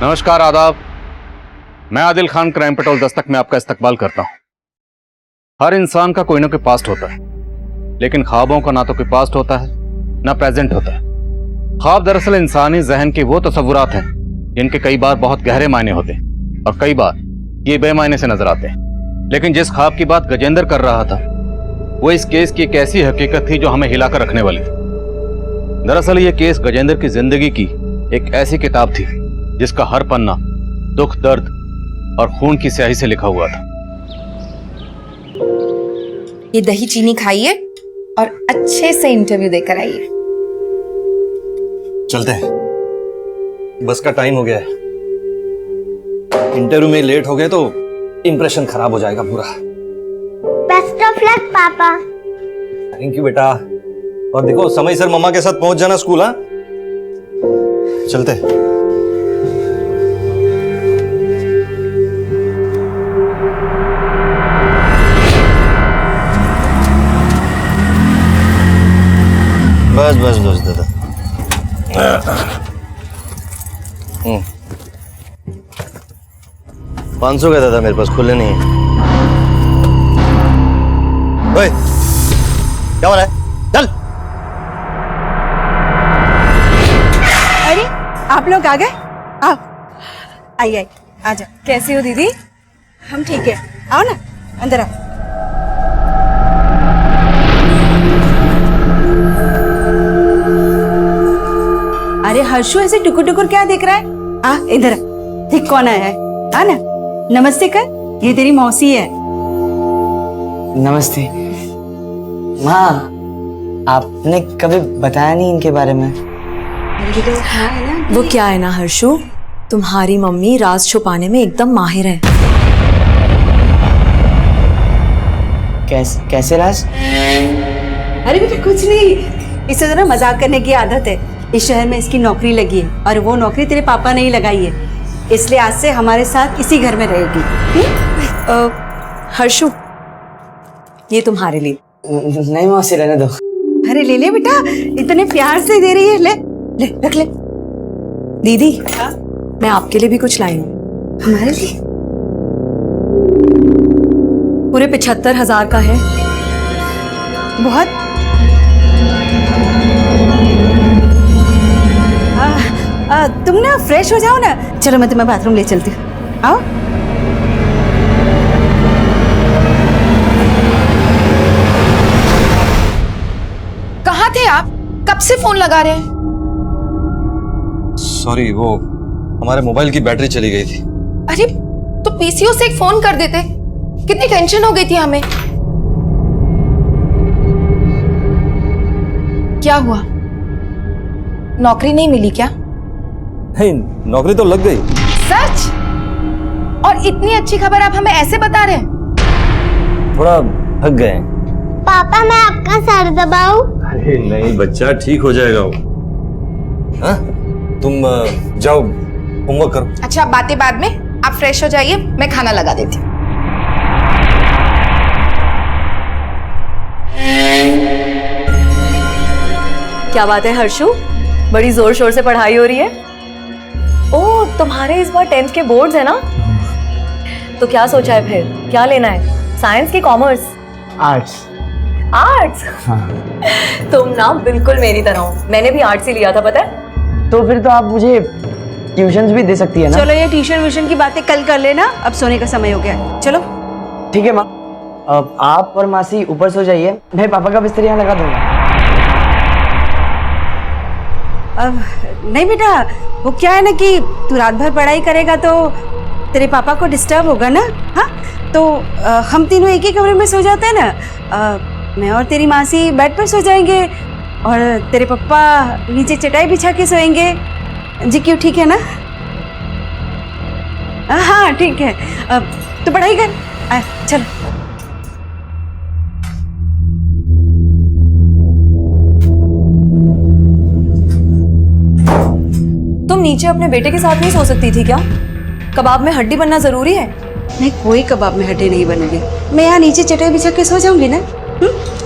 नमस्कार, आदाब। मैं आदिल खान क्राइम पेट्रोल दस्तक में आपका इस्तकबाल करता हूं। हर इंसान का कोई ना कोई पास्ट होता है, लेकिन ख्वाबों का ना तो कोई पास्ट होता है ना प्रेजेंट होता है। ख्वाब दरअसल इंसानी जहन के वो तस्वुरात हैं जिनके कई बार बहुत गहरे मायने होते हैं और कई बार ये बेमायने से नजर आते हैं। लेकिन जिस ख्वाब की बात गजेंद्र कर रहा था वो इस केस की एक ऐसी हकीकत थी जो हमें हिलाकर रखने वाली थी। दरअसल ये केस गजेंद्र की जिंदगी की एक ऐसी किताब थी जिसका हर पन्ना दुख, दर्द और खून की स्याही से लिखा हुआ था। ये दही चीनी खाइए और अच्छे से इंटरव्यू देकर आइए। चलते हैं, बस का टाइम हो गया है। इंटरव्यू में लेट हो गए तो इंप्रेशन खराब हो जाएगा पूरा। बेस्ट ऑफ लक पापा। थैंक यू बेटा। और देखो समय सर मम्मा के साथ पहुंच जाना स्कूल। हाँ, चलते हैं। बस बस बस दादा। 500 का दादा, मेरे पास खुले नहीं है। ओए, क्या हो रहा है? चल। अरे आप लोग आ गए? आओ, आइए आ जाओ। कैसी हो दीदी? हम ठीक है, आओ ना अंदर आओ। अरे हर्षु ऐसे टुकुर टुकुर क्या देख रहा है? आ इधर, देख कौन आया है। आ ना, नमस्ते कर। ये तेरी मौसी है। नमस्ते माँ, आपने कभी बताया नहीं इनके बारे में। वो क्या है ना हर्षु, तुम्हारी मम्मी राज छुपाने में एकदम माहिर है। कैसे राज? अरे बेटा कुछ नहीं, इसे जरा मजाक करने की आदत है। इस शहर में इसकी नौकरी लगी है और वो नौकरी तेरे पापा ने ही लगाई है, इसलिए आज से हमारे साथ इसी घर में रहेगी। हर्षु, ये तुम्हारे लिए। नहीं मौसी, रहने दो। अरे ले ले बेटा, इतने प्यार से दे रही है। ले ले रख ले। दीदी, मैं आपके लिए भी कुछ लाई हूँ। हमारे लिए पूरे 75,000 का है। बहुत। तुम ना फ्रेश हो जाओ ना। चलो मैं तुम्हें बाथरूम ले चलती हूँ, आओ। कहाँ थे आप? कब से फोन लगा रहे हैं? सॉरी, वो हमारे मोबाइल की बैटरी चली गई थी। अरे तो पीसीओ से एक फोन कर देते, कितनी टेंशन हो गई थी हमें। क्या हुआ, नौकरी नहीं मिली क्या? नहीं, नौकरी तो लग गई। सच? और इतनी अच्छी खबर आप हमें ऐसे बता रहे हैं? थोड़ा थक गए। पापा मैं आपका सर दबाऊं? अरे नहीं बच्चा, ठीक हो जाएगा वो। हाँ? तुम जाओ होमवर्क करो। अच्छा, बातें बाद में, आप फ्रेश हो जाइए, मैं खाना लगा देती हूँ। क्या बात है हर्षु, बड़ी जोर शोर से पढ़ाई हो रही है। ओह, तुम्हारे इस बार 10th के बोर्ड्स है ना, तो क्या सोचा है फिर, क्या लेना है? साइंस की कॉमर्स? आर्ट्स। आर्ट्स? तुम ना बिल्कुल मेरी तरह हो, मैंने भी आर्ट्स ही लिया था, पता है। तो फिर तो आप मुझे ट्यूशंस भी दे सकती है ना। चलो ये ट्यूशन व्यूशन की बातें कल कर लेना, अब सोने का समय हो गया है। चलो ठीक है माँ, अब आप और मासी ऊपर सो जाइए, मैं पापा का बिस्तर यहाँ लगा दूंगा। अब नहीं बेटा, वो क्या है ना कि तू रात भर पढ़ाई करेगा तो तेरे पापा को डिस्टर्ब होगा ना। हाँ, तो हम तीनों एक ही कमरे में सो जाते हैं ना। मैं और तेरी मासी बेड पर सो जाएंगे और तेरे पापा नीचे चटाई बिछा के सोएंगे। जी क्यों, ठीक है ना? हाँ ठीक है। अब तो पढ़ाई कर, चल। तुम नीचे अपने बेटे के साथ नहीं सो सकती थी क्या? कबाब में हड्डी बनना जरूरी है? नहीं, कोई कबाब में हड्डी नहीं बनेगी। मैं यहाँ नीचे चटाई बिछा के सो जाऊंगी ना।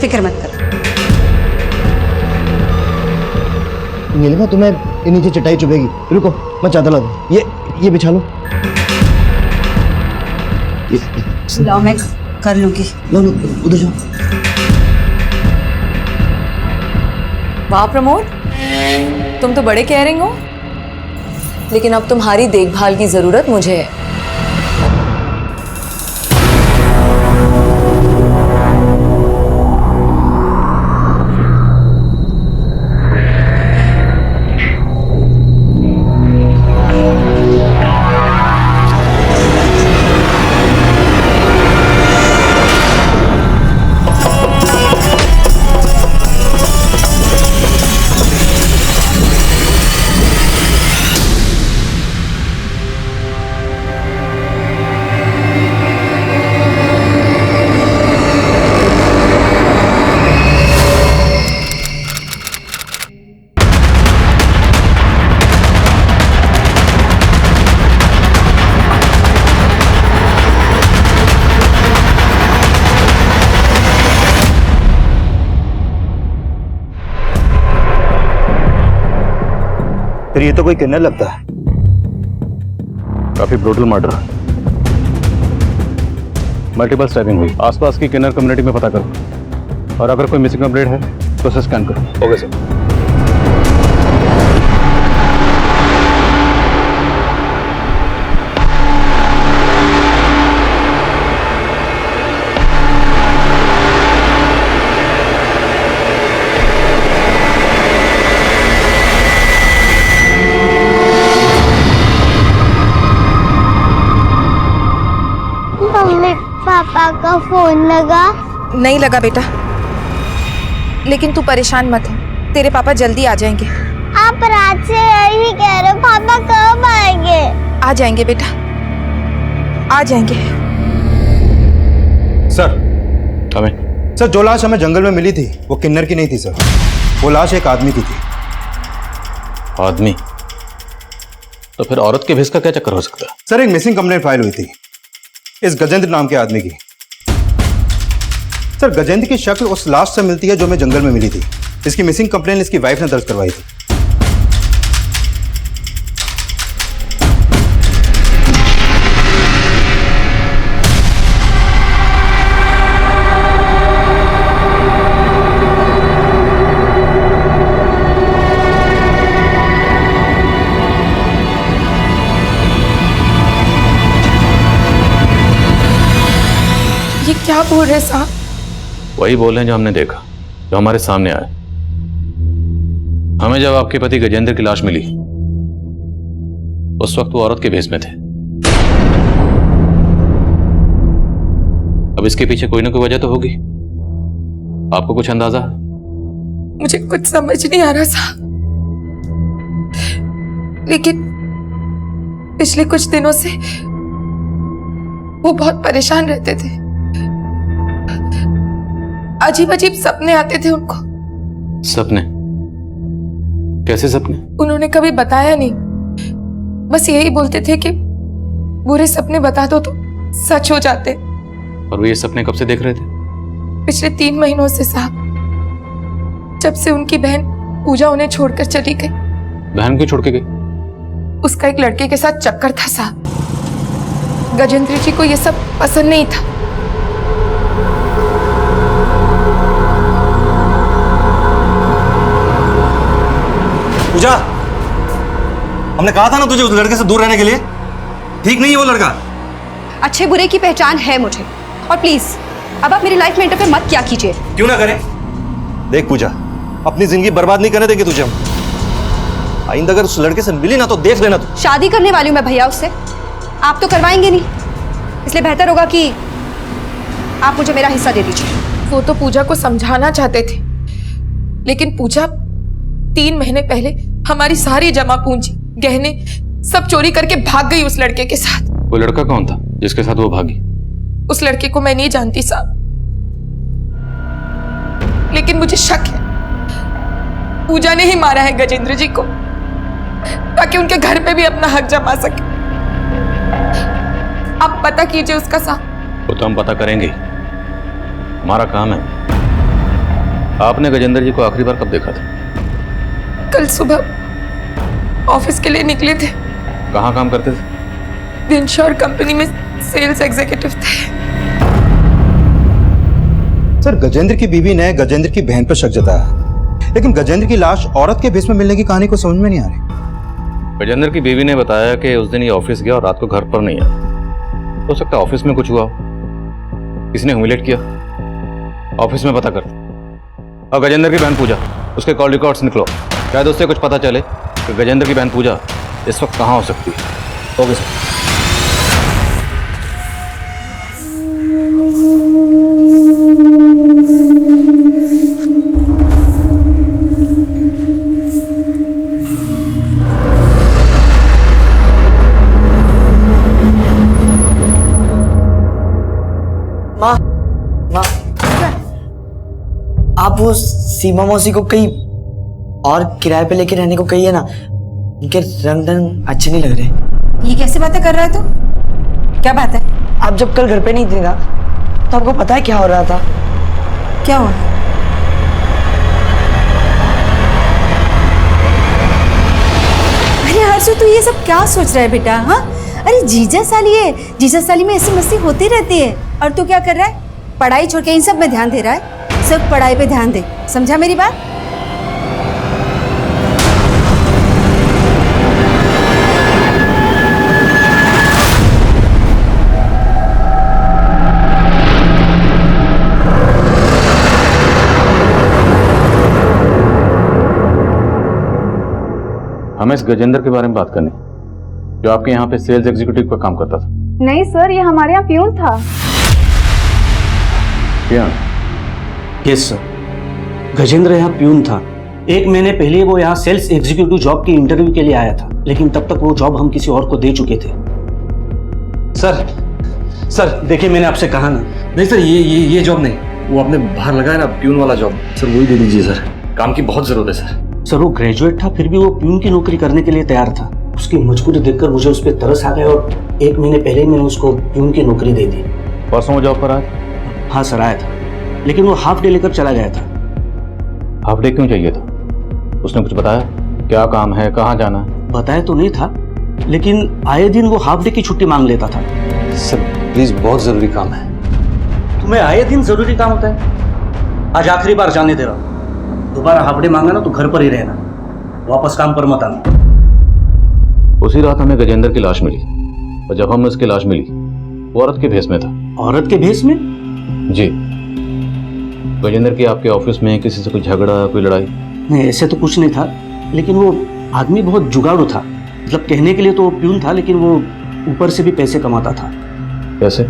फिक्र मत कर। नीलिमा, तुम्हें ये नीचे चटाई चुभेगी। रुको मैं चादर ला दूं। ये बिछा लो। लाओ मैं कर लूंगी। लो उधर जाओ। वाह प्रमोद, तुम तो बड़े केयरिंग हो, लेकिन अब तुम्हारी देखभाल की जरूरत मुझे है। फिर ये तो कोई किन्नर लगता है। काफी ब्रूटल मर्डर। मल्टीपल स्टैबिंग हुई। आसपास की किन्नर कम्युनिटी में पता करो, और अगर कोई मिसिंग अपडेट है तो उसे स्कैन करो। Okay sir. मम्मी पापा का फोन लगा? नहीं लगा बेटा, लेकिन तू परेशान मत हो, तेरे पापा जल्दी आ जाएंगे। आप रात से यही कह रहे हो, पापा कब आएंगे? आ जाएंगे बेटा, आ जाएंगे। सर हमें सर जो लाश हमें जंगल में मिली थी वो किन्नर की नहीं थी सर, वो लाश एक आदमी की थी। आदमी? तो फिर औरत के भेस का क्या चक्कर हो सकता है? सर एक मिसिंग कंप्लेंट फाइल हुई थी इस गजेंद्र नाम के आदमी की। सर गजेंद्र की शक्ल उस लाश से मिलती है जो हमें जंगल में मिली थी। इसकी मिसिंग कंप्लेंट इसकी वाइफ ने दर्ज करवाई थी। ये क्या बोल रहे साहब? वही बोल रहे हैं जो हमने देखा, जो हमारे सामने आए। हमें जब आपके पति गजेंद्र की लाश मिली उस वक्त वो औरत के भेस में थे। अब इसके पीछे कोई ना कोई वजह तो होगी। आपको कुछ अंदाजा है? मुझे कुछ समझ नहीं आ रहा साहब, लेकिन पिछले कुछ दिनों से वो बहुत परेशान रहते थे। अजीब अजीब सपने आते थे उनको। सपने? कैसे सपने? उन्होंने कभी बताया नहीं, बस यही बोलते थे कि बुरे सपने बता दो तो सच हो जाते। और वो ये सपने कब से देख रहे थे? पिछले 3 महीनों से साहब, जब से उनकी बहन पूजा उन्हें छोड़कर चली गई। बहन क्यों छोड़ के गई? उसका एक लड़के के साथ चक्कर था साहब। गजेंद्र जी को यह सब पसंद नहीं था। पूजा, हमने कहा था ना तुझे उस लड़के से दूर रहने के लिए। ठीक नहीं है वो लड़का। अच्छे बुरे की पहचान है मुझे, और प्लीज अब आप मेरी लाइफ में इंटरफेयर मत किया कीजिए। क्यों ना करें? देख पूजा, अपनी जिंदगी बर्बाद नहीं करने देंगे तुझे हम। आइंदा अगर उस लड़के से मिली ना तो देख लेना तू। शादी करने वाली हूँ मैं भैया उससे, आप तो करवाएंगे नहीं, इसलिए बेहतर होगा कि आप मुझे मेरा हिस्सा दे दीजिए। वो तो पूजा को समझाना चाहते थे, लेकिन पूजा 3 महीने पहले हमारी सारी जमा पूंजी, गहने सब चोरी करके भाग गई उस लड़के के साथ। वो लड़का कौन था जिसके साथ वो भागी? उस लड़के को मैं नहीं जानती साहब, लेकिन मुझे शक है पूजा ने ही मारा है गजेंद्र जी को, ताकि उनके घर पे भी अपना हक जमा सके। आप पता कीजिए उसका साहब। वो तो हम पता करेंगे, हमारा काम है। आपने गजेंद्र जी को आखिरी बार कब देखा था? कल सुबह ऑफिस के लिए निकले थे। कहाँ काम करते थे? विंशोर कंपनी में सेल्स एग्जीक्यूटिव थे। सर, गजेंद्र की बीवी ने गजेंद्र की बहन पर शक जताया, लेकिन गजेंद्र की लाश औरत के भेष में मिलने की कहानी को समझ में नहीं आ रही। गजेंद्र की बीवी ने बताया कि उस दिन ये ऑफिस गया और रात को घर पर नहीं आया। हो सकता है ऑफिस में कुछ हुआ हो, किसी ने ह्यूमिलेट किया। ऑफिस में पता करते। और गजेंद्र की बहन पूजा, उसके कॉल रिकॉर्ड्स निकलो, शायद उससे कुछ पता चले कि गजेंद्र की बहन पूजा इस वक्त कहाँ हो सकती है। Okay sir. माँ, माँ, आप वो सीमा मौसी को कहीं और किराए पे लेके रहने को कहिए ना। उनके रंग ढंग अच्छे नहीं लग रहे। ये कैसे बातें कर रहा है तू? क्या बात है? आप जब कल घर पे नहीं थी ना, तो आपको पता है क्या हो रहा था? क्या हुआ? अरे हर्षू, तू ये सब क्या सोच रहा है बेटा? हाँ, अरे जीजा साली है, जीजा साली में ऐसी मस्ती होती रहती है। और तू क्या कर रहा है? पढ़ाई छोड़ के इन सब में ध्यान दे रहा है। सिर्फ पढ़ाई पे ध्यान दे, समझा मेरी बात? हमें इस गजेंद्र के बारे में बात करनी, जो आपके यहाँ पे सेल्स एग्जीक्यूटिव का काम करता था। नहीं सर, ये हमारे यहाँ प्यून था। प्यून? यस सर, गजेंद्र यहाँ प्यून था। 1 महीने पहले वो यहाँ सेल्स एग्जीक्यूटिव जॉब की इंटरव्यू के लिए आया था, लेकिन तब तक वो जॉब हम किसी और को दे चुके थे। सर देखिए, मैंने आपसे कहा ना। नहीं सर, ये जॉब नहीं, वो आपने बाहर लगाया ना प्यून वाला जॉब, सर वही दे दीजिए सर। काम की बहुत जरूरत है सर। सर वो ग्रेजुएट था, फिर भी वो प्यून की नौकरी करने के लिए तैयार था। उसकी मजबूरी देखकर मुझे उस पर तरस आ गया और 1 महीने पहले ही मैंने उसको प्यून की नौकरी दे दी। परसों वो जॉब पर आया? हाँ सर, आया था, लेकिन वो हाफ डे लेकर चला गया था। हाफ डे क्यों चाहिए था? उसने कुछ बताया? क्या काम है, कहाँ जाना है? बताया तो नहीं था, लेकिन आए दिन वो हाफ डे की छुट्टी मांग लेता था। सर प्लीज, बहुत जरूरी काम है। तुम्हें आए दिन जरूरी काम होता है? आज आखिरी बार जाने दे रहा हूँ। दोबारा हाफ डे मांगा ना तो घर पर ही रहना, वापस काम पर मत आना। उसी रात हमें गजेंद्र की लाश मिली, और जब हमें उसकी लाश मिली वो औरत के भेष में था। औरत के भेष में? जी। गजेंद्र की आपके ऑफिस में किसी से कोई झगड़ा, कोई लड़ाई? नहीं, ऐसे तो कुछ नहीं था, लेकिन वो आदमी बहुत जुगाड़ू था। मतलब कहने के लिए तो वो प्यून था, लेकिन वो ऊपर से भी पैसे कमाता था। कैसे?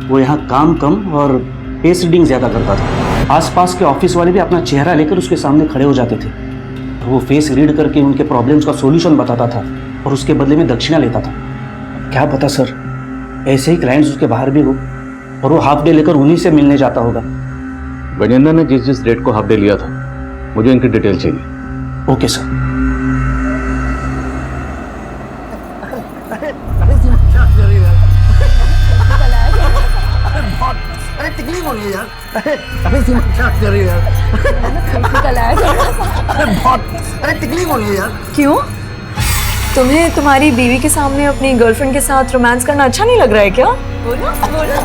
वो यहाँ काम कम और पेस रीडिंग ज्यादा करता था। आसपास के ऑफिस वाले भी अपना चेहरा लेकर उसके सामने खड़े हो जाते थे। वो फेस रीड करके उनके प्रॉब्लम्स का सॉल्यूशन बताता था और उसके बदले में दक्षिणा लेता था। क्या पता सर, ऐसे ही क्लाइंट्स उसके बाहर भी हो और वो हाफ डे लेकर उन्हीं से मिलने जाता होगा। गजेंद्र ने जिस डेट को हाफ डे लिया था, मुझे इनकी डिटेल चाहिए। Okay sir. अरे तकलीफ हो रही है यार। अरे सीमा क्या कर रही है यार? अरे तकलीफ हो रही है यार। क्यों? तुम्हें तुम्हारी बीवी के सामने अपनी गर्लफ्रेंड के साथ रोमांस करना अच्छा नहीं लग रहा है क्या? बोलो बोलो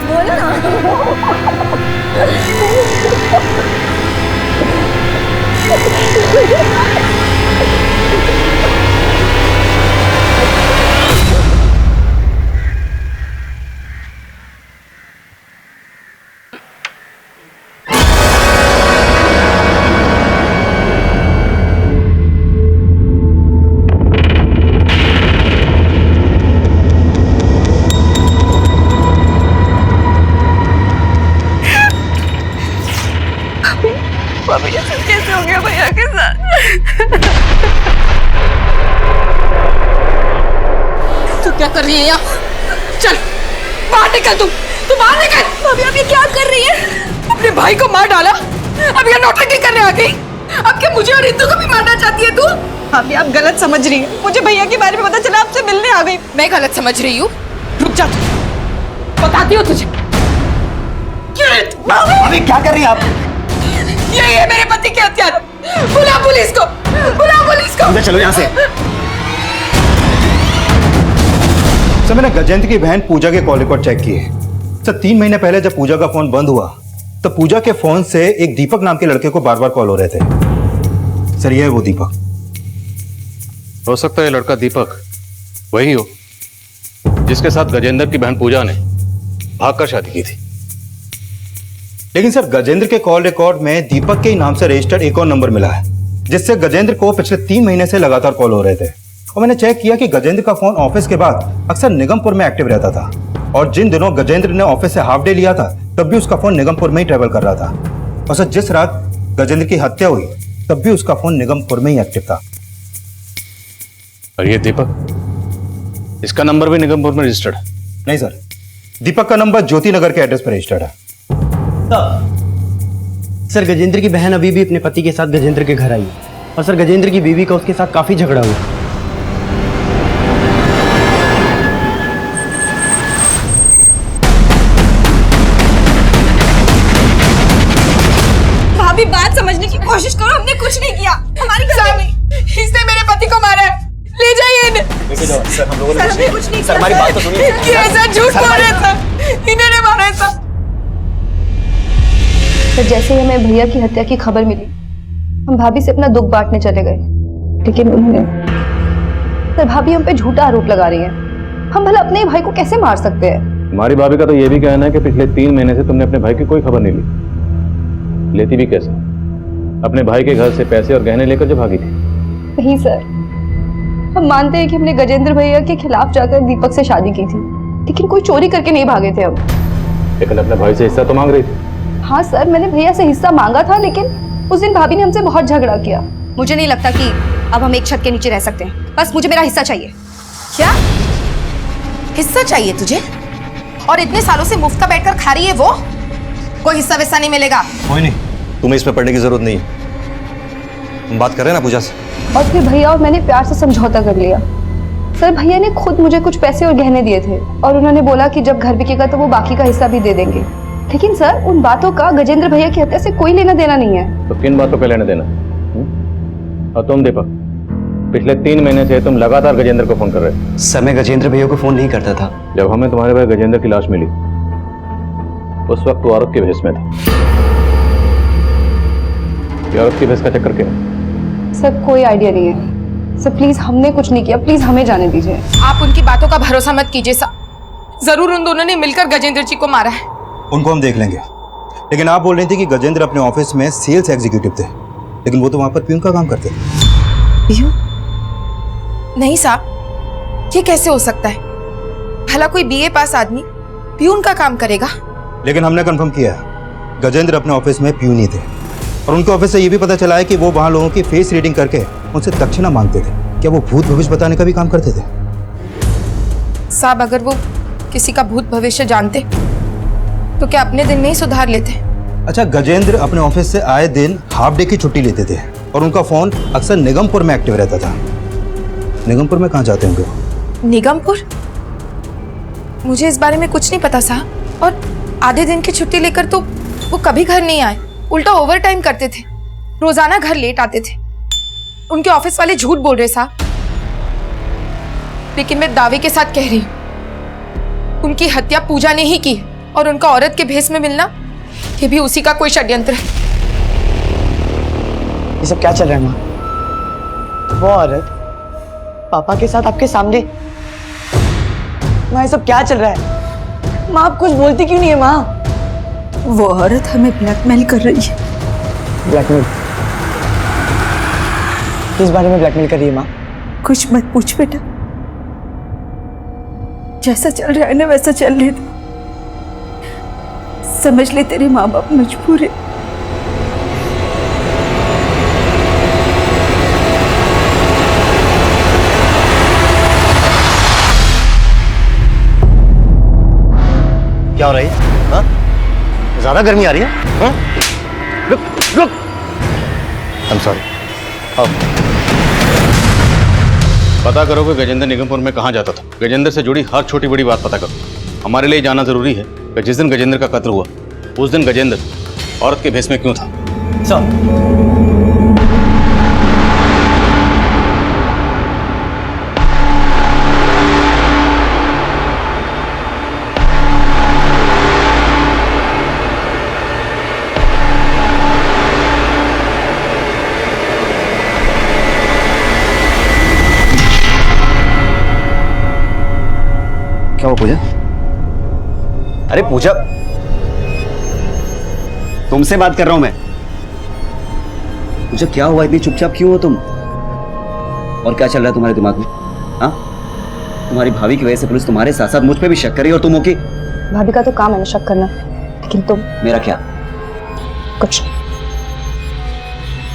बोलो ना। भाभी ये सब कैसे हो गया भैया के साथ? तू क्या कर रही है यहाँ? चल बाहर निकल, तू बाहर निकल। भाभी आप ये क्या कर रही है? अपने भाई को मार डाला, अब ये नौटंकी करने आ गई। अब क्या मुझे और इंदु को भी मारना चाहती है तू? भाभी आप गलत समझ रही है। मुझे भैया के बारे में पता चला, आपसे मिलने आ गई। मैं गलत समझ रही हूँ? रुक जा, बताती हूँ तुझे। अभी क्या कर रही हैं आप? ये मेरे पति के हत्यारे। बुला पुलिस को, बुला पुलिस को। चलो यहाँ से। सर मैंने गजेंद्र की बहन पूजा के कॉल रिकॉर्ड चेक किए। सर 3 महीने पहले जब पूजा का फोन बंद हुआ तो पूजा के फोन से एक दीपक नाम के लड़के को बार बार कॉल हो रहे थे। सर ये है वो दीपक। हो सकता है लड़का दीपक वही हो जिसके साथ गजेंद्र की बहन पूजा ने भागकर शादी की थी। लेकिन सर गजेंद्र के कॉल रिकॉर्ड में दीपक के ही नाम से रजिस्टर्ड एक और नंबर मिला है जिससे गजेंद्र को पिछले 3 महीने से लगातार कॉल हो रहे थे। और मैंने चेक किया कि गजेंद्र का फोन ऑफिस के बाद अक्सर निगमपुर में एक्टिव रहता था और जिन दिनों गजेंद्र ने ऑफिस से हाफ डे लिया था तब भी उसका फोन निगमपुर में ही ट्रेवल कर रहा था। और सर जिस रात गजेंद्र की हत्या हुई तब भी उसका फोन निगमपुर में ही एक्टिव था। और ये दीपक, इसका नंबर भी निगमपुर में रजिस्टर्ड है? नहीं सर, दीपक का नंबर ज्योति नगर के एड्रेस पर रजिस्टर्ड है। सर गजेंद्र की बहन अभी भी अपने पति के साथ गजेंद्र के घर आई है और सर गजेंद्र की बीवी का उसके साथ काफी झगड़ा हुआ। भाभी बात समझने की कोशिश करो, हमने कुछ नहीं किया। हमारी गलती नहीं, इसने मेरे पति को मारा है। ले जाइए इन्हें। सर हम लोगों ने कुछ नहीं। सर हमारी बात तो सुनिए। ऐसा झूठ बोल रहे थे, इन्होंने मारा था। तो जैसे ही हमें भैया की हत्या की खबर मिली हम भाभी से अपना दुख बांटने चले गए, लेकिन उन्होंने सर भाभी हम पे झूठा आरोप लगा रही है। हम भला अपने भाई को कैसे मार सकते हैं? हमारी भाभी का तो ये भी कहना है कि पिछले 3 महीने से तुमने अपने भाई की कोई खबर नहीं ली। लेती भी कैसे? अपने भाई के घर से पैसे और गहने लेकर जो भागी थी। नहीं सर, हम मानते हैं कि हमने गजेंद्र भैया के खिलाफ जाकर दीपक से शादी की थी, लेकिन कोई चोरी करके नहीं भागे थे हम। लेकिन अपने भाई से हिस्सा तो मांग रही थी। हाँ सर, मैंने भैया से हिस्सा मांगा था, लेकिन उस दिन भाभी ने हमसे बहुत झगड़ा किया। मुझे नहीं लगता कि अब हम एक छत के नीचे रह सकते हैं। बस मुझे मेरा हिस्सा चाहिए। क्या हिस्सा चाहिए तुझे? और इतने सालों से मुफ्त का बैठकर खा रही है वो? कोई हिस्सा वैसा नहीं मिलेगा। कोई नहीं, तुम्हें इसमें पढ़ने की जरूरत नहीं है। हम बात कर रहे हैं ना पूजा से। और फिर भैया और मैंने प्यार से समझौता कर लिया। सर भैया ने खुद मुझे कुछ पैसे और गहने दिए थे और उन्होंने बोला कि जब घर बिकेगा तो वो बाकी का हिस्सा भी दे देंगे। लेकिन सर उन बातों का गजेंद्र भैया की हत्या से कोई लेना देना नहीं है। तो किन बातों का लेना देना? और तुम दीपक, पिछले 3 महीने से तुम लगातार गजेंद्र को फोन कर रहे थे। सर मैं गजेंद्र भैया को फोन नहीं करता था। जब हमें तुम्हारे भाई गजेंद्र की लाश मिली उस वक्त वो औरत के भेष में था। ये औरत की भेष का चक्कर क्या है? सर कोई आइडिया नहीं है। सर प्लीज हमने कुछ नहीं किया, प्लीज हमें जाने दीजिए। आप उनकी बातों का भरोसा मत कीजिए साहब। जरूर उन दोनों ने मिलकर गजेंद्र जी को मारा है। उनको हम देख लेंगे, लेकिन आप बोल रही थी कि गजेंद्र अपने ऑफिस में सेल्स एग्जीक्यूटिव थे, लेकिन वो तो वहां पर प्यून का काम करते थे। प्यून? नहीं साहब, ये कैसे हो सकता है? भला कोई बीए पास आदमी प्यून का काम करेगा? लेकिन हमने कंफर्म किया है गजेंद्र अपने ऑफिस में प्यून ही थे और उनके ऑफिस से ये भी पता चला है कि वो वहां लोगों की फेस रीडिंग करके उनसे दक्षिणा मांगते थे। क्या वो भूत भविष्य बताने का भी काम करते थे? साहब अगर वो किसी का भूत भविष्य जानते तो क्या अपने दिन में ही सुधार लेते? अच्छा, गजेंद्र अपने ऑफिस से आए दिन हाफ डे की छुट्टी लेते थे और उनका फोन अक्सर निगमपुर में एक्टिव रहता था। निगमपुर में कहाँ जाते होंगे वो? निगमपुर? मुझे इस बारे में कुछ नहीं पता साहब। और आधे दिन की छुट्टी लेकर तो वो कभी घर नहीं आए, उल्टा ओवर टाइम करते थे। रोजाना घर लेट आते थे। उनके ऑफिस वाले झूठ बोल रहे साहब। लेकिन मैं दावे के साथ कह रही हूं उनकी हत्या पूजा ने ही की है और उनका औरत के भेष में मिलना ये भी उसी का कोई षड्यंत्र है। ये सब क्या चल रहा है माँ? वो औरत पापा के साथ आपके सामने। माँ ये सब क्या चल रहा है? माँ आप कुछ बोलती क्यों नहीं है माँ? वो औरत हमें ब्लैकमेल कर रही है। ब्लैकमेल? किस बारे में ब्लैकमेल कर रही है माँ? कुछ मत पूछ बेटा, जैसा चल रहा है ना वैसा चल रहे थे। समझ ले तेरे माँ बाप मजबूर है। क्या हो रहा है? हाँ? ज्यादा गर्मी आ रही है? हाँ? रुक रुक। I'm sorry. आओ। पता करो कि गजेंद्र निगमपुर में कहाँ जाता था। गजेंद्र से जुड़ी हर छोटी बड़ी बात पता करो। हमारे लिए जाना जरूरी है कि जिस दिन गजेंद्र का कत्ल हुआ उस दिन गजेंद्र औरत के भेष में क्यों था। सर क्या हुआ पूजा? अरे पूजा, तुमसे बात कर रहा हूं मैं। पूजा क्या हुआ, इतनी चुपचाप क्यों हो तुम? और क्या चल रहा है तुम्हारे दिमाग में? हाँ, तुम्हारी भाभी की वजह से पुलिस तुम्हारे साथ साथ मुझ पे भी शक कर रही है और तुम हो कि भाभी का तो काम है ना शक करना, लेकिन तुम। मेरा क्या? कुछ नहीं।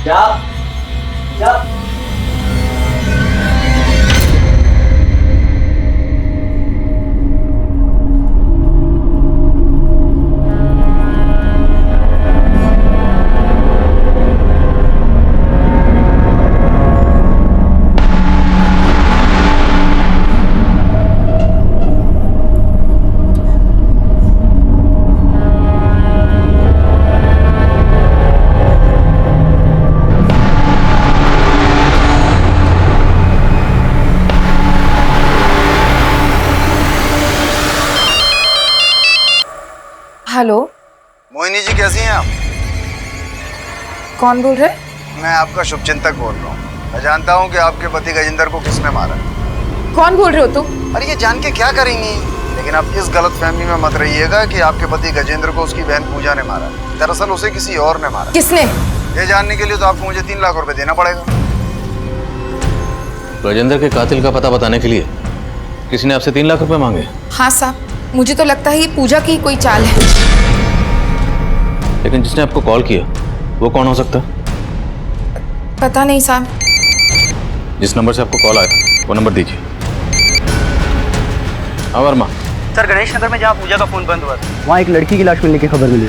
क्या? क्या? हेलो, मोहिनी जी कैसी हैं आप? कौन बोल रहे? मैं आपका शुभचिंतक बोल रहा हूँ। मैं जानता हूँ कि आपके पति गजेंद्र को किसने मारा। कौन बोल रहे हो तुम? अरे ये जान के क्या करेंगी, लेकिन आप इस गलतफहमी में मत रहिएगा कि आपके पति गजेंद्र को उसकी बहन पूजा ने मारा। दरअसल उसे किसी और ने मारा। किसने? ये जानने के लिए तो आपको मुझे 3 लाख रुपए देना पड़ेगा। गजेंद्र के कातिल का पता बताने के लिए किसी ने आपसे 3 लाख रुपए मांगे? हाँ साहब, मुझे तो लगता है ये पूजा की कोई चाल है। लेकिन जिसने आपको कॉल किया वो कौन हो सकता है? पता नहीं साहब। जिस नंबर से आपको कॉल आया वो नंबर दीजिए। हाँ वर्मा। सर, गणेश नगर में जहाँ पूजा का फोन बंद हुआ था, वहाँ एक लड़की की लाश मिलने की खबर मिली।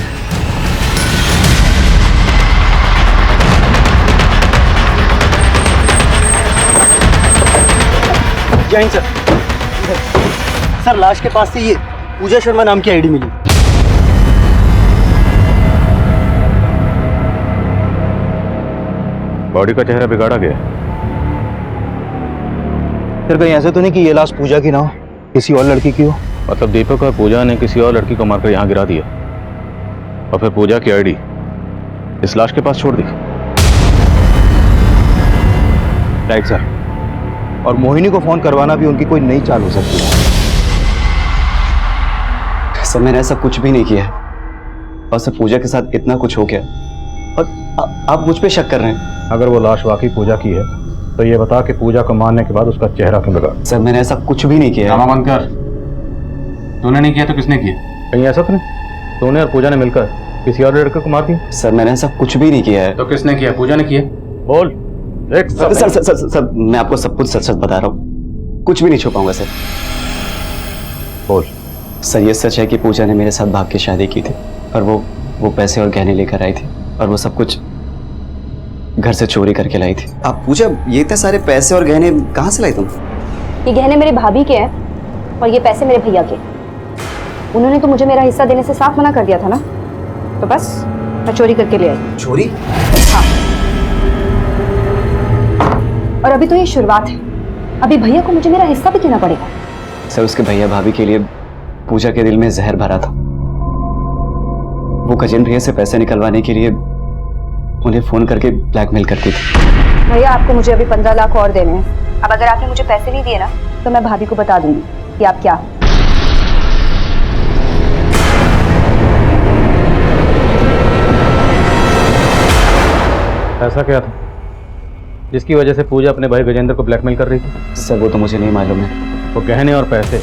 जय हिंद सर। सर, लाश के पास से ये पूजा शर्मा नाम की आईडी मिली। बॉडी का चेहरा बिगाड़ा गया। फिर कहीं ऐसे तो नहीं कि ये लाश पूजा की ना हो, किसी और लड़की की हो? मतलब दीपक और पूजा ने किसी और लड़की को मारकर यहाँ गिरा दिया और फिर पूजा की आईडी इस लाश के पास छोड़ दी। Right sir. और मोहिनी को फोन करवाना भी उनकी कोई नई चाल हो सकती है। सर, मैंने ऐसा कुछ भी नहीं किया है और सर पूजा के साथ इतना कुछ हो गया और आप मुझ पे शक कर रहे हैं। अगर वो लाश वाकई पूजा की है तो ये बता कि पूजा को मारने के बाद उसका चेहरा क्यों बिगड़ा? सर, मैंने ऐसा कुछ भी नहीं किया है। बंद कर। तूने नहीं किया तो किसने किया? कहीं ऐसा तो नहीं तूने और पूजा ने मिलकर किसी और लड़के को मार दिया? सर, मैंने ऐसा कुछ भी नहीं किया है। तो किसने किया? पूजा ने किया? बोल। Sir sir sir sir sir, मैं आपको सब कुछ सच सच बता रहा हूँ, कुछ भी नहीं छुपाऊंगा सर। बोल। सर, ये सच है कि पूजा ने मेरे साथ भाग के शादी की थी और वो पैसे और गहने लेकर आई थी और वो सब कुछ घर से चोरी करके लाई थी। आप पूजा, ये इतने सारे पैसे और गहने कहाँ से लाई तुम? ये गहने मेरी भाभी के हैं और ये पैसे मेरे भैया के। उन्होंने तो मुझे मेरा हिस्सा देने से साफ मना कर दिया था ना, तो बस मैं चोरी करके ले आई। चोरी? हाँ, और अभी तो ये शुरुआत है, अभी भैया को मुझे मेरा हिस्सा भी देना पड़ेगा। सर, उसके भैया भाभी के लिए पूजा के दिल में जहर भरा था। वो गजेंद्र भैया से पैसे निकलवाने के लिए उन्हें फोन करके ब्लैकमेल करती थी। भैया, आपको मुझे अभी 15 लाख और देने हैं। अब अगर आपने मुझे पैसे नहीं दिए ना तो मैं भाभी को बता दूंगी कि आप क्या। ऐसा क्या था जिसकी वजह से पूजा अपने भाई गजेंद्र को ब्लैकमेल कर रही थी? सर, वो तो मुझे नहीं मालूम है। वो गहने और पैसे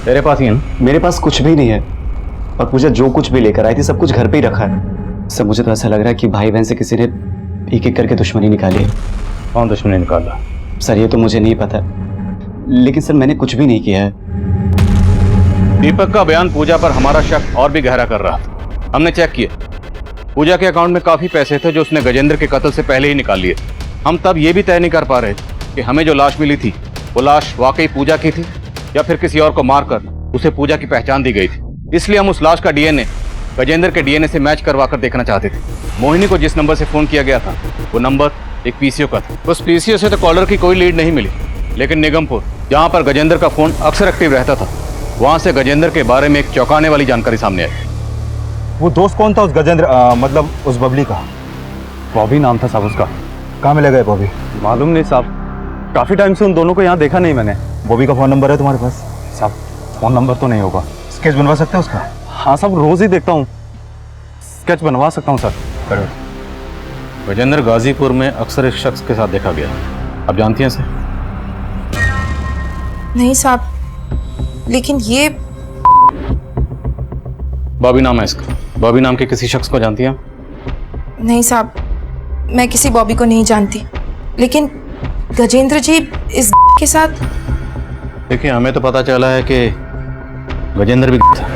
तेरे पास ही है ना? मेरे पास कुछ भी नहीं है और पूजा जो कुछ भी लेकर आई थी सब कुछ घर पे ही रखा है। सर, मुझे तो ऐसा लग रहा है कि भाई बहन से किसी ने एक एक करके दुश्मनी निकाली है। कौन दुश्मनी निकाला? सर, ये तो मुझे नहीं पता, लेकिन सर मैंने कुछ भी नहीं किया है। दीपक का बयान पूजा पर हमारा शक और भी गहरा कर रहा था। हमने चेक किया, पूजा के अकाउंट में काफी पैसे थे जो उसने गजेंद्र के कत्ल से पहले ही निकाल लिए। हम तब ये भी तय नहीं कर पा रहे कि हमें जो लाश मिली थी वो लाश वाकई पूजा की थी या फिर किसी और को मारकर उसे पूजा की पहचान दी गई थी। इसलिए हम उस लाश का डीएनए गजेंद्र के डीएनए से मैच करवा कर देखना चाहते थे। मोहिनी को जिस नंबर से फोन किया गया था वो नंबर एक पीसीओ का था। उस पीसीओ से तो कॉलर की कोई लीड नहीं मिली, लेकिन निगमपुर, जहां पर गजेंद्र का फोन अक्सर एक्टिव रहता था, वहां से गजेंद्र के बारे में एक चौंकाने वाली जानकारी सामने आई। वो दोस्त कौन था उस गजेंद्र, मतलब उस बबली का? बॉबी नाम था साहब उसका। कहाँ मिले गए बॉबी? मालूम नहीं साहब, काफी टाइम से उन दोनों को यहाँ देखा नहीं मैंने। बॉबी का फोन नंबर है तुम्हारे पास? साहब फोन नंबर तो नहीं होगा। स्केच बनवा सकते हैं उसका? हाँ साहब, रोज ही देखता हूँ, स्केच बनवा सकता हूँ सर। करो। गजेंद्र गाजीपुर में अक्सर इस शख्स के साथ देखा गया, आप जानती हैं इसे? नहीं साहब, लेकिन ये बॉबी नाम है इसका। बॉबी नाम के किसी शख्स को जानती हैं? नहीं साहब, मैं किसी बॉबी को नहीं जानती, लेकिन गजेंद्र जी इस के साथ। देखिए, हमें तो पता चला है कि गजेंद्र भी था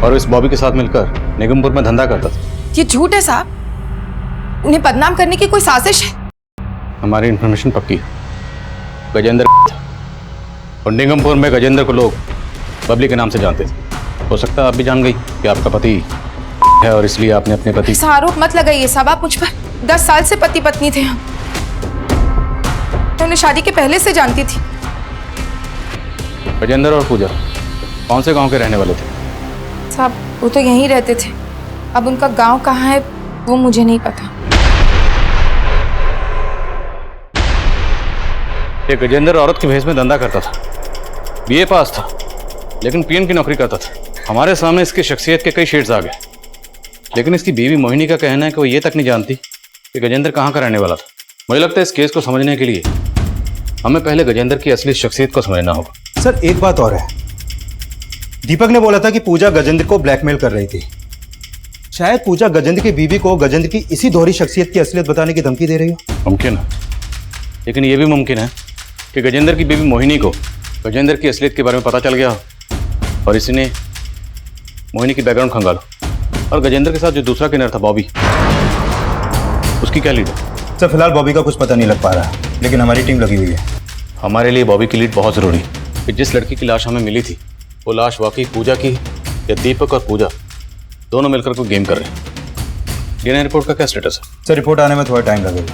और इस बॉबी के साथ मिलकर निगमपुर में धंधा करता था। ये झूठ है साहब, उन्हें बदनाम करने की कोई साजिश है। हमारी इंफॉर्मेशन पक्की है, गजेंद्र था और निगमपुर में गजेंद्र को लोग बबली के नाम से जानते थे। हो सकता है आप भी जान गई कि आपका पति है और इसलिए आपने अपने पति। ऐसा आरोप मत लगाइए साहब आप मुझ पर। 10 साल से पति पत्नी थे हम। मैं उन्हें शादी के पहले से जानती थी। गजेंद्र और पूजा कौन से गांव के रहने वाले थे? साहब वो तो यहीं रहते थे, अब उनका गांव कहाँ है वो मुझे नहीं पता। ये गजेंद्र औरत के भेष में धंधा करता था, बीए पास था, लेकिन पीएन की नौकरी करता था। हमारे सामने इसकी शख्सियत के कई शेड्स आ गए, लेकिन इसकी बीवी मोहिनी का कहना है कि वो ये तक नहीं जानती कि गजेंद्र कहाँ का रहने वाला था। मुझे लगता है इस केस को समझने के लिए हमें पहले गजेंद्र की असली शख्सियत को समझना होगा। सर एक बात और है, दीपक ने बोला था कि पूजा गजेंद्र को ब्लैकमेल कर रही थी। शायद पूजा गजेंद्र की बीवी को गजेंद्र की इसी दोहरी शख्सियत की असलियत बताने की धमकी दे रही हो। मुमकिन है, लेकिन यह भी मुमकिन है कि गजेंद्र की बीवी मोहिनी को गजेंद्र की असलियत के बारे में पता चल गया और इसी ने मोहिनी की बैकग्राउंड खंगालो। और गजेंद्र के साथ जो दूसरा किन्नर था बॉबी, उसकी क्या लीड है? सर फिलहाल बॉबी का कुछ पता नहीं लग पा रहा, लेकिन हमारी टीम लगी हुई है। हमारे लिए बॉबी की लीड बहुत जरूरी है कि जिस लड़की की लाश हमें मिली थी वो लाश वाकई पूजा की या दीपक और पूजा दोनों मिलकर कोई गेम कर रहे हैं। डीएनए रिपोर्ट का क्या स्टेटस है? सर रिपोर्ट आने में थोड़ा टाइम लगेगा।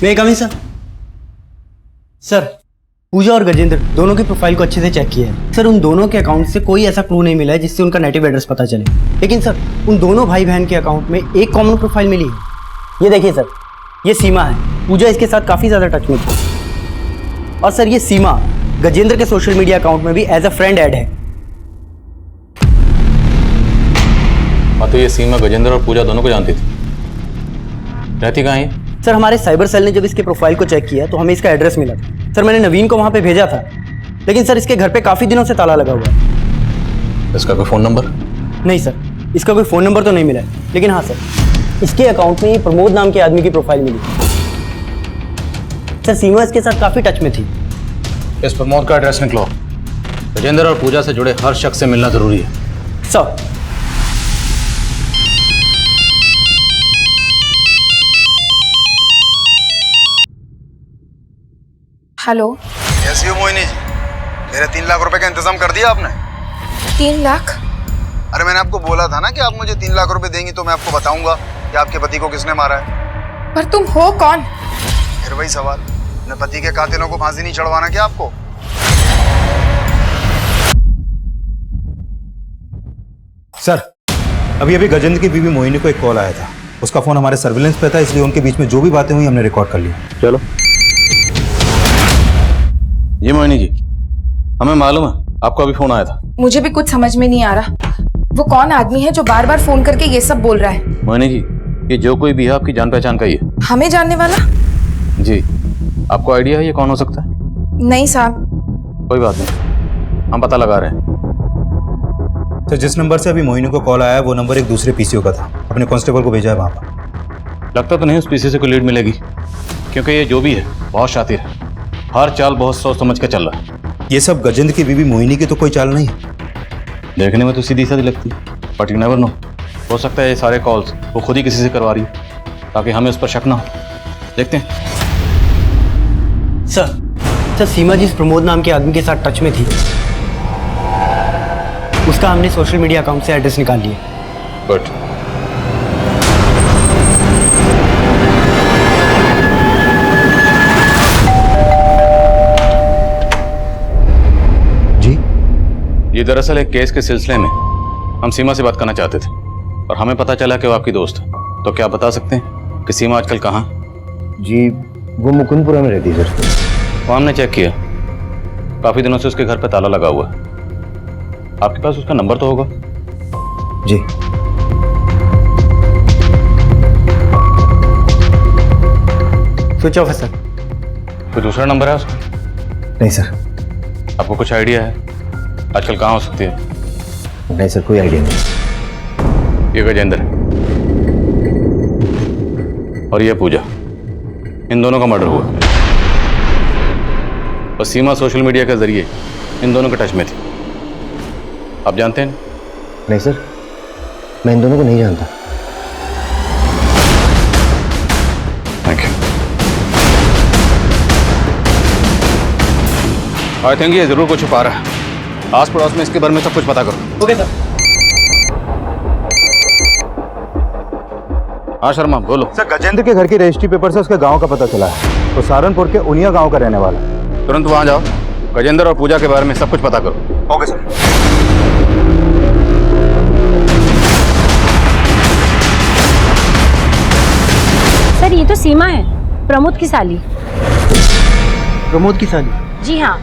मैं कमी सर, पूजा और गजेंद्र दोनों की प्रोफाइल को अच्छे से चेक किया है सर। उन दोनों के अकाउंट से कोई ऐसा क्लू नहीं मिला है जिससे उनका नेटिव एड्रेस पता चले। लेकिन सर उन दोनों भाई बहन के अकाउंट में एक कॉमन प्रोफाइल मिली है। ये देखिए सर, ये सीमा है। पूजा इसके साथ काफ़ी ज़्यादा टच में थी। और सर ये सीमा गजेंद्र के सोशल मीडिया अकाउंट में भी एज अ फ्रेंड ऐड है। तो ये सीमा गजेंद्र और पूजा दोनों को जानती थी। रहती कहाँ है? सर हमारे साइबर सेल ने जब इसके प्रोफाइल को चेक किया तो हमें इसका एड्रेस मिला था। सर मैंने नवीन को वहाँ पे भेजा था, लेकिन सर इसके घर पे काफ़ी दिनों से ताला लगा हुआ है। इसका कोई फ़ोन नंबर? नहीं सर, इसका कोई फ़ोन नंबर तो नहीं मिला है, लेकिन हाँ सर इसके अकाउंट में ये प्रमोद नाम के आदमी की प्रोफाइल मिली। सर सीमा इसके साथ काफ़ी टच में थी। इस प्रमोद का एड्रेस निकलो। गजेंद्र और पूजा से जुड़े हर शख्स से मिलना जरूरी है। Sir hello. कैसी हो मोहिनी जी? मेरे 3 लाख रुपए का इंतजाम कर दिया आपने? 3 लाख? अरे मैंने आपको बोला था ना कि आप मुझे 3 लाख रुपए देंगी तो मैं आपको बताऊंगा कि आपके पति को किसने मारा है। पर तुम हो कौन? फिर वही सवाल, अपने पति के कातिलों को फांसी नहीं चढ़वाना क्या आपको? सर अभी अभी गजेंद्र की बीवी मोहिनी को एक कॉल आया था। उसका फोन हमारे सर्विलेंस पे था, इसलिए उनके बीच में जो भी बातें हुई हमने रिकॉर्ड कर ली। चलो। जी मोहिनी जी, हमें मालूम है आपको अभी फोन आया था। मुझे भी कुछ समझ में नहीं आ रहा, वो कौन आदमी है जो बार बार फोन करके ये सब बोल रहा है? मोहिनी जी, ये जो कोई भी है आपकी जान पहचान का ही है। हमें जानने वाला? जी। आपको आइडिया है ये कौन हो सकता है? नहीं साहब। कोई बात नहीं, हम पता लगा रहे हैं। तो जिस नंबर से अभी मोहिनी को कॉल आया है वो नंबर एक दूसरे पीसीओ का था। अपने कांस्टेबल को भेजा है वहाँ पर। लगता तो नहीं उस पीसी से कोई लीड मिलेगी, क्योंकि ये जो भी है बहुत शातिर है। हर चाल बहुत सोच समझ के चल रहा है। ये सब गजेंद्र की बीवी मोहिनी की तो कोई चाल नहीं। देखने में तो सीधी साधी लगती है, बट यू नेवर नो। हो सकता है ये सारे कॉल्स वो खुद ही किसी से करवा रही है ताकि हमें उस पर शक ना हो। देखते हैं। सर सीमा जिस प्रमोद नाम के आदमी के साथ टच में थी उसका हमने सोशल मीडिया अकाउंट से एड्रेस निकाल लिया। गुड। ये दरअसल एक केस के सिलसिले में हम सीमा से बात करना चाहते थे और हमें पता चला कि वो आपकी दोस्त है। तो क्या बता सकते हैं कि सीमा आजकल कहाँ? जी वो मुकुंदपुरा में रहती है सर। वो हमने चेक किया, काफी दिनों से उसके घर पे ताला लगा हुआ है। आपके पास उसका नंबर तो होगा? जी। स्विच ऑफ है सर। कोई दूसरा नंबर है उसका? नहीं सर। आपको कुछ आइडिया है आजकल कहाँ हो सकती है? नहीं सर, कोई आइडिया नहीं। ये गजेंद्र और ये पूजा, इन दोनों का मर्डर हुआ और सीमा सोशल मीडिया के जरिए इन दोनों के टच में थी। आप जानते हैं? नहीं सर, मैं इन दोनों को नहीं जानता। Thank you. आई थिंक ये जरूर कुछ छुपा रहा है। आस पड़ोस में इसके बारे में सब कुछ पता करो। Okay sir. हाँ शर्मा बोलो। सर, गजेंद्र के घर की रजिस्ट्री पेपर से उसके गांव का पता चला है। तो सहारनपुर के उनिया गांव का रहने वाला है। तुरंत वहां जाओ, गजेंद्र और पूजा के बारे में सब कुछ पता करो। Okay sir. सर ये तो सीमा है, प्रमोद की साली। प्रमोद की साली? जी हाँ,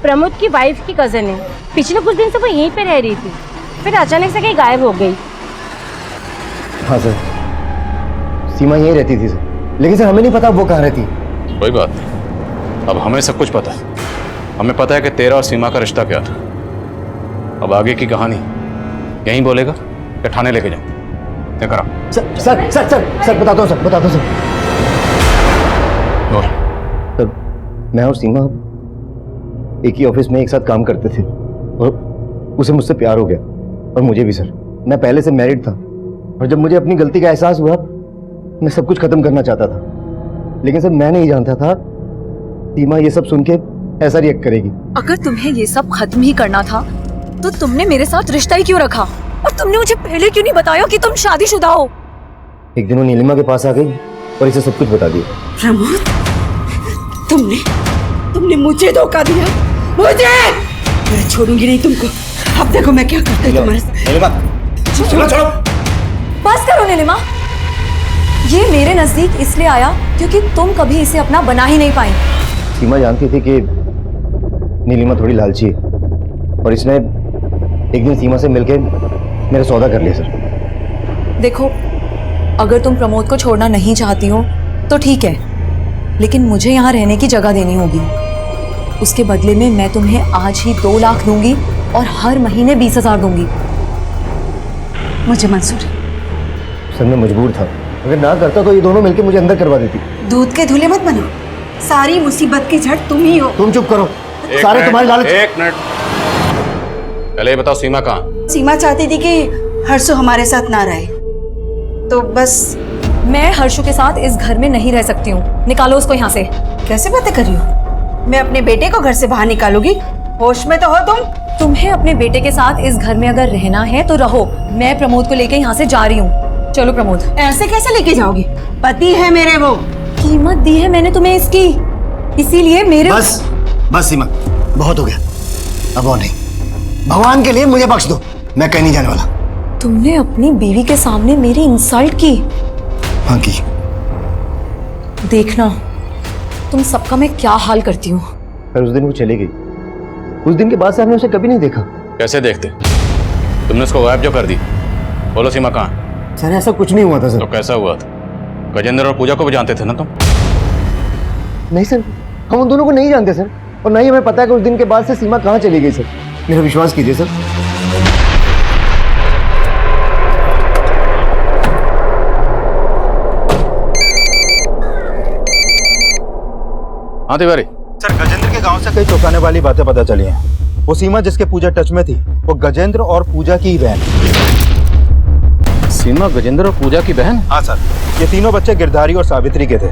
प्रमोद की वाइफ की कजन है। पिछले कुछ दिन से वो यहीं पे रह रही थी, फिर अचानक से कहीं गायब हो गई। हाँ सर, सीमा यहीं रहती थी सर, लेकिन सर हमें नहीं पता वो कहाँ रहती। कोई बात नहीं, अब हमें सब कुछ पता है। हमें पता है कि तेरा और सीमा का रिश्ता क्या था। अब आगे की कहानी यहीं बोलेगा या थाने लेके जाऊं? क्या करा? Sir sir sir sir sir बताता हूँ सर, बताता हूँ सर। बोल। सर, मैं और सीमा एक ही ऑफिस में एक साथ काम करते थे और उसे मुझसे प्यार हो गया और मुझे भी सर। मैं पहले से मैरिड था और जब मुझे अपनी गलती का एहसास हुआ मैं सब कुछ खत्म करना चाहता था, लेकिन सर मैं नहीं जानता था सीमा ये सब सुन के ऐसा रिएक्ट करेगी। अगर तुम्हें ये सब खत्म ही करना था तो तुमने मेरे साथ रिश्ता ही क्यों रखा, और तुमने मुझे पहले क्यों नहीं बताया कि तुम शादीशुदा हो? एक दिन वो नीलिमा के पास आ गई और इसे सब कुछ बता दिया। प्रमोद, तुमने मुझे धोखा दिया, मुझे। मैं छोड़ूंगी नहीं तुमको। अब देखो मैं क्या करती हूँ तुम्हारे साथ। नीलिमा, छोड़ो। बस करो नीलिमा, ये मेरे नजदीक इसलिए आया क्योंकि तुम कभी इसे अपना बना ही नहीं पाई। सीमा जानती थी कि नीलिमा थोड़ी लालची है और इसने एक दिन सीमा से मिलके मेरा सौदा कर लिया सर। देखो, अगर तुम प्रमोद को छोड़ना नहीं चाहती हो तो ठीक है, लेकिन मुझे यहाँ रहने की जगह देनी होगी। उसके बदले में मैं तुम्हें आज ही 2 लाख दूंगी और हर महीने 20,000 दूंगी। मुझे मंजूर है। सर मैं मजबूर था, अगर ना करता तो ये दोनों मिलके मुझे अंदर करवा देती। दूध के धुले मत बनो, सारी मुसीबत की जड़ तुम ही हो। तुम चुप करो, सारे तुम्हारे लालच। एक मिनट, पहले ये बताओ सीमा कहाँ? सीमा चाहती थी कि हर्षु हमारे साथ ना रहे, तो बस। मैं हर्षु के साथ इस घर में नहीं रह सकती हूँ, निकालो उसको यहाँ से। कैसे बातें कर रही हो? मैं अपने बेटे को घर से बाहर निकालूंगी? होश में तो हो तुम? तुम्हें अपने बेटे के साथ इस घर में अगर रहना है तो रहो। मैं प्रमोद को लेके यहाँ से जा रही हूँ। चलो प्रमोद। ऐसे कैसे लेके जाओगी? पति है मेरे वो। कीमत दी है मैंने तुम्हें इसकी, इसीलिए मेरे। बस सीमा, बहुत हो गया, अब और नहीं। भगवान के लिए मुझे बख्श दो, मैं कहीं नहीं जाने वाला। तुमने अपनी बीवी के सामने मेरी इंसल्ट की। हाँ की। देखना तुम सबका मैं क्या हाल करती हूँ। फिर उस दिन वो चली गई, उस दिन के बाद से हमने उसे कभी नहीं देखा। कैसे देखते? तुमने उसको गायब जो कर दी। बोलो सीमा कहाँ? सर ऐसा कुछ नहीं हुआ था सर। तो कैसा हुआ था? गजेंद्र और पूजा को भी जानते थे ना तुम? नहीं सर, हम उन दोनों को नहीं जानते सर, और नहीं हमें पता है कि उस दिन के बाद से सीमा कहाँ चली गई सर। मेरा विश्वास कीजिए सर। हाँ तिवारी। सर गजेंद्र के गांव से कई चौंकाने वाली बातें पता चली हैं। वो सीमा जिसके पूजा टच में थी वो गजेंद्र और पूजा की बहन। सीमा गजेंद्र और पूजा की बहन? हाँ सर, ये तीनों बच्चे गिरधारी और सावित्री के थे।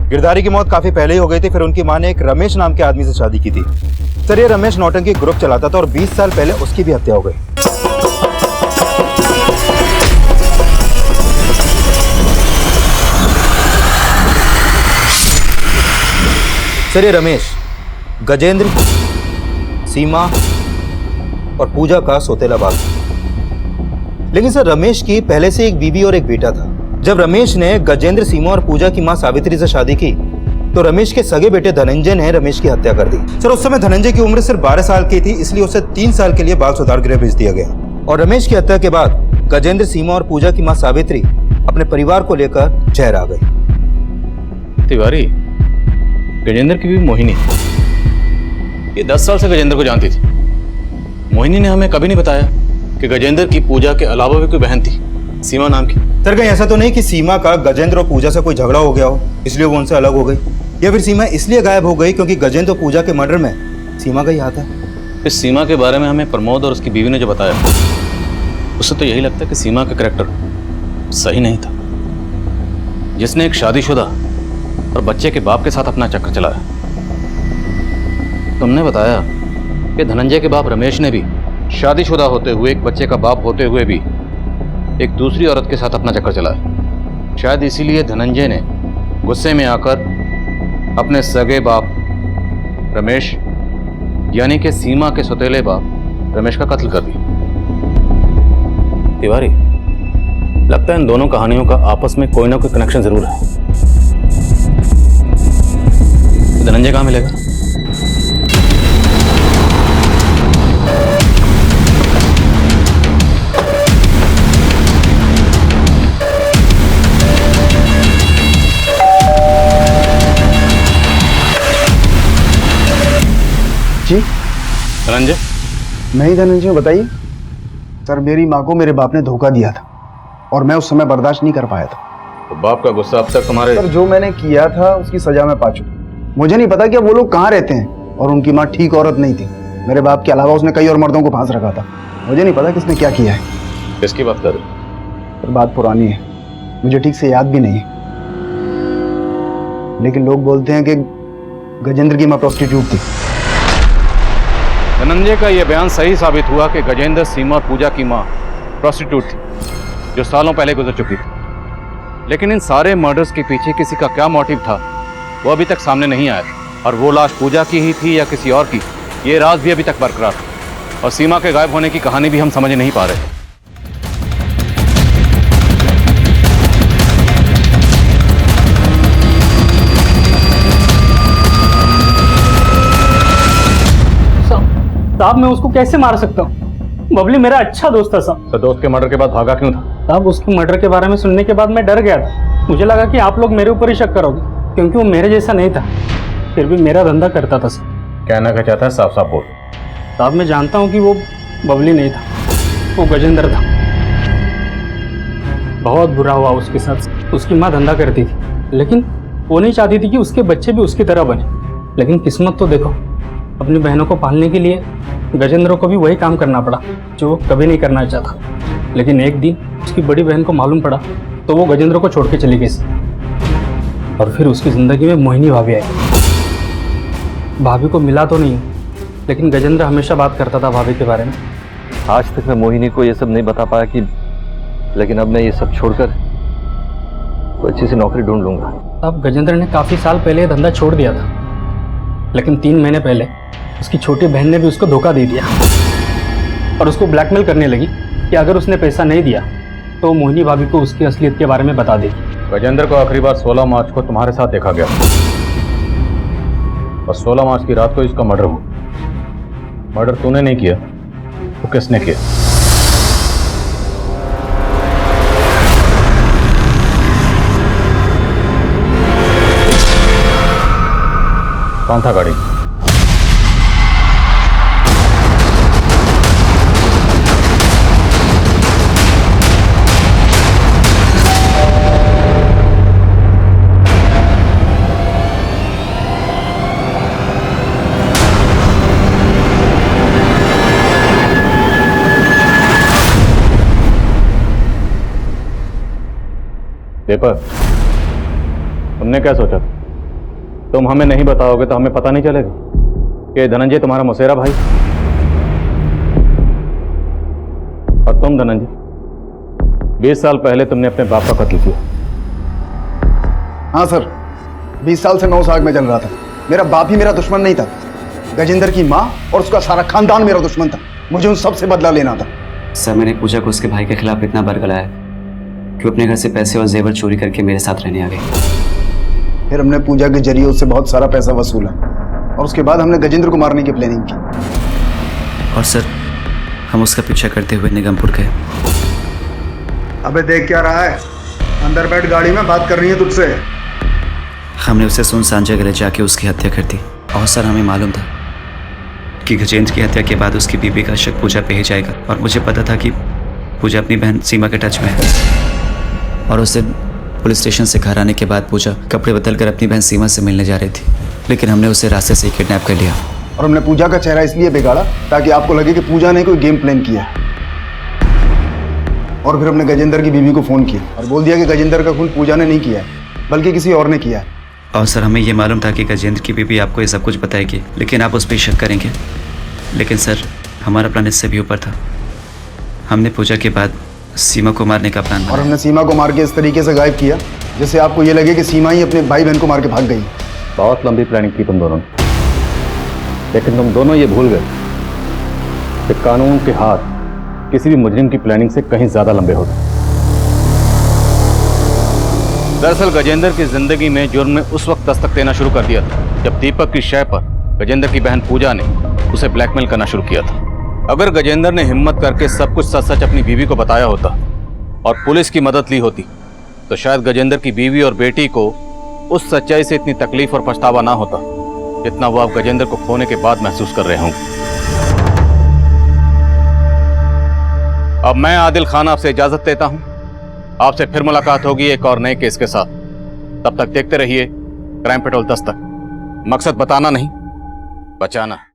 गिरधारी की मौत काफी पहले ही हो गई थी, फिर उनकी मां ने एक रमेश नाम के आदमी से शादी की थी। सर ये रमेश नौटंकी ग्रुप चलाता था और 20 साल पहले उसकी भी हत्या हो गई। सर ये रमेश गजेंद्र, सीमा और पूजा का सौतेला बाप। लेकिन सर रमेश की पहले से एक बीवी और एक बेटा था। जब रमेश ने गजेंद्र, सीमा और पूजा की मां सावित्री से शादी की तो रमेश के सगे बेटे धनंजय ने रमेश की हत्या कर दी। सर उस समय धनंजय की उम्र सिर्फ 12 साल की थी, इसलिए उसे 3 साल के लिए बाल सुधार गृह भेज दिया गया। और रमेश की हत्या के बाद गजेंद्र, सीमा और पूजा की मां सावित्री अपने परिवार को लेकर शहर आ गई। तिवारी, गजेंद्र की भी मोहिनी, ये 10 साल से गजेंद्र को जानती थी। मोहिनी ने हमें कभी नहीं बताया कि गजेंद्र की पूजा के अलावा भी कोई बहन थी, सीमा नाम की। सर कहीं ऐसा तो नहीं कि सीमा का गजेंद्र और पूजा से कोई झगड़ा हो गया हो, इसलिए वो उनसे अलग हो गई, या फिर सीमा इसलिए गायब हो गई क्योंकि गजेंद्र और पूजा के मर्डर में सीमा का ही हाथ है? इस सीमा के बारे में हमें प्रमोद और उसकी बीवी ने जो बताया, उससे तो यही लगता है कि सीमा का कैरेक्टर सही नहीं था, जिसने एक शादीशुदा और बच्चे के बाप के साथ अपना चक्कर चलाया। तुमने बताया कि धनंजय के बाप रमेश ने भी शादीशुदा होते हुए, एक बच्चे का बाप होते हुए भी एक दूसरी औरत के साथ अपना चक्कर चलाया। शायद इसीलिए धनंजय ने गुस्से में आकर अपने सगे बाप रमेश, यानी कि सीमा के सौतेले बाप रमेश का कत्ल कर दिया। तिवारी, लगता है इन दोनों कहानियों का आपस में कोई ना कोई कनेक्शन जरूर है। धनंजय कहाँ मिलेगा? जी धनंजय? मैं ही धनंजय हूँ, बताइए। सर मेरी माँ को मेरे बाप ने धोखा दिया था और मैं उस समय बर्दाश्त नहीं कर पाया था। तो बाप का गुस्सा अब तक तुम्हारे? सर जो मैंने किया था उसकी सजा मैं पा चुका। मुझे नहीं पता कि अब वो लोग कहाँ रहते हैं, और उनकी माँ ठीक औरत नहीं थी। मेरे बाप के अलावा उसने कई और मर्दों को फांस रखा था। मुझे नहीं पता किसने क्या किया है। किसकी बात कर रहे? सर बात पुरानी है, मुझे ठीक से याद भी नहीं है, लेकिन लोग बोलते हैं कि गजेंद्र की माँ प्रोस्टिट्यूट थी। धनंजय का यह बयान सही साबित हुआ कि गजेंद्र, सीमा और पूजा की मां प्रोस्टिट्यूट थी, जो सालों पहले गुजर चुकी थी। लेकिन इन सारे मर्डर्स के पीछे किसी का क्या मोटिव था, वो अभी तक सामने नहीं आया। और वो लाश पूजा की ही थी या किसी और की, ये राज भी अभी तक बरकरार था। और सीमा के गायब होने की कहानी भी हम समझ नहीं पा रहे। साहब मैं उसको कैसे मार सकता हूँ? बबली मेरा अच्छा दोस्त था साहब। तो दोस्त के मर्डर के बाद भागा क्यों था? साहब उसके मर्डर के बारे में सुनने के बाद मैं डर गया था। मुझे लगा कि आप लोग मेरे ऊपर ही शक करोगे, क्योंकि वो मेरे जैसा नहीं था, फिर भी मेरा धंधा करता था साहब। कहना क्या चाहता है? साफ साफ बोल। साहब मैं जानता हूँ कि वो बबली नहीं था, वो गजेंद्र था। बहुत बुरा हुआ उसके साथ। उसकी माँ धंधा करती थी, लेकिन वो नहीं चाहती थी कि उसके बच्चे भी उसकी तरह बने। लेकिन किस्मत तो देखो, अपनी बहनों को पालने के लिए गजेंद्र को भी वही काम करना पड़ा जो वो कभी नहीं करना चाहता। लेकिन एक दिन उसकी बड़ी बहन को मालूम पड़ा तो वो गजेंद्र को छोड़ के चली गई। और फिर उसकी ज़िंदगी में मोहिनी भाभी आई। भाभी को मिला तो नहीं, लेकिन गजेंद्र हमेशा बात करता था भाभी के बारे में। आज तक मैं मोहिनी को ये सब नहीं बता पाया कि, लेकिन अब मैं ये सब छोड़कर कोई अच्छी सी नौकरी ढूंढ लूंगा। अब गजेंद्र ने काफ़ी साल पहले ये धंधा छोड़ दिया था, लेकिन 3 महीने पहले उसकी छोटी बहन ने भी उसको धोखा दे दिया और उसको ब्लैकमेल करने लगी कि अगर उसने पैसा नहीं दिया तो मोहिनी भाभी को उसकी असलियत के बारे में बता देगी। गजेंद्र को आखिरी बार 16 मार्च को तुम्हारे साथ देखा गया और 16 मार्च की रात को इसका मर्डर हुआ। मर्डर तूने नहीं किया तो किसने किया? कौन था गाड़ी? पेपर। तुमने क्या सोचा? तुम हमें नहीं बताओगे तो हमें पता नहीं चलेगा कि धनंजय तुम्हारा मौसेरा भाई। और तुम धनंजय, 20 साल पहले तुमने अपने बाप का कत्ल किया। हाँ सर, 20 साल से 9 साल में चल रहा था। मेरा बाप ही मेरा दुश्मन नहीं था, गजेंद्र की माँ और उसका सारा खानदान मेरा दुश्मन था। मुझे उन सबसे बदला लेना था। सर मैंने पूजा को उसके भाई के खिलाफ इतना बरगलाया कि वो अपने घर से पैसे और जेवर चोरी करके मेरे साथ रहने आ गई। फिर हमने पूजा के जरिए उससे बहुत सारा पैसा वसूला और उसके बाद हमने गजेंद्र को मारने की प्लानिंग की। और सर हम उसका पीछा करते हुए निगमपुर गए। अबे देख क्या रहा है, अंदर बैठ गाड़ी में बात कर रही है तुझसे। हमने उसे सुनसान जगह जाके उसकी हत्या कर दी। और सर हमें मालूम था कि गजेंद्र की हत्या के बाद उसकी बीवी का शक पूजा पे ही जाएगा, और मुझे पता था कि पूजा अपनी बहन सीमा के टच में है। और उस दिन पुलिस स्टेशन से घर आने के बाद पूजा कपड़े बदलकर अपनी बहन सीमा से मिलने जा रही थी, लेकिन हमने उसे रास्ते से ही किडनैप कर लिया। और हमने पूजा का चेहरा इसलिए बिगाड़ा ताकि आपको लगे कि पूजा ने कोई गेम प्लान किया। और फिर हमने गजेंद्र की बीवी को फोन किया और बोल दिया कि गजेंद्र का खून पूजा ने नहीं किया है बल्कि किसी और ने किया है। और सर हमें ये मालूम था कि गजेंद्र की बीवी आपको ये सब कुछ बताएगी, लेकिन आप उस पर शक करेंगे। लेकिन सर हमारा प्लान इससे भी ऊपर था। हमने पूजा के बाद सीमा को मारने का प्लान और बनाया। हमने सीमा को मार के इस तरीके से गायब किया जिससे आपको ये लगे कि सीमा ही अपने भाई बहन को मार के भाग गई। बहुत लंबी प्लानिंग की तुम दोनों ने, लेकिन तुम दोनों ये भूल गए कि कानून के हाथ किसी भी मुजरिम की प्लानिंग से कहीं ज्यादा लंबे होते। दरअसल गजेंद्र की जिंदगी में जुर्म ने उस वक्त दस्तक देना शुरू कर दिया था जब दीपक की शय पर गजेंद्र की बहन पूजा ने उसे ब्लैकमेल करना शुरू किया था। अगर गजेंद्र ने हिम्मत करके सब कुछ सच सच अपनी बीवी को बताया होता और पुलिस की मदद ली होती तो शायद गजेंद्र की बीवी और बेटी को उस सच्चाई से इतनी तकलीफ और पछतावा ना होता जितना वो आप गजेंद्र को खोने के बाद महसूस कर रहे होंगे। अब मैं आदिल खान आपसे इजाजत देता हूं। आपसे फिर मुलाकात होगी एक और नए केस के साथ। तब तक देखते रहिए क्राइम पेट्रोल दस्तक। मकसद बताना नहीं, बचाना।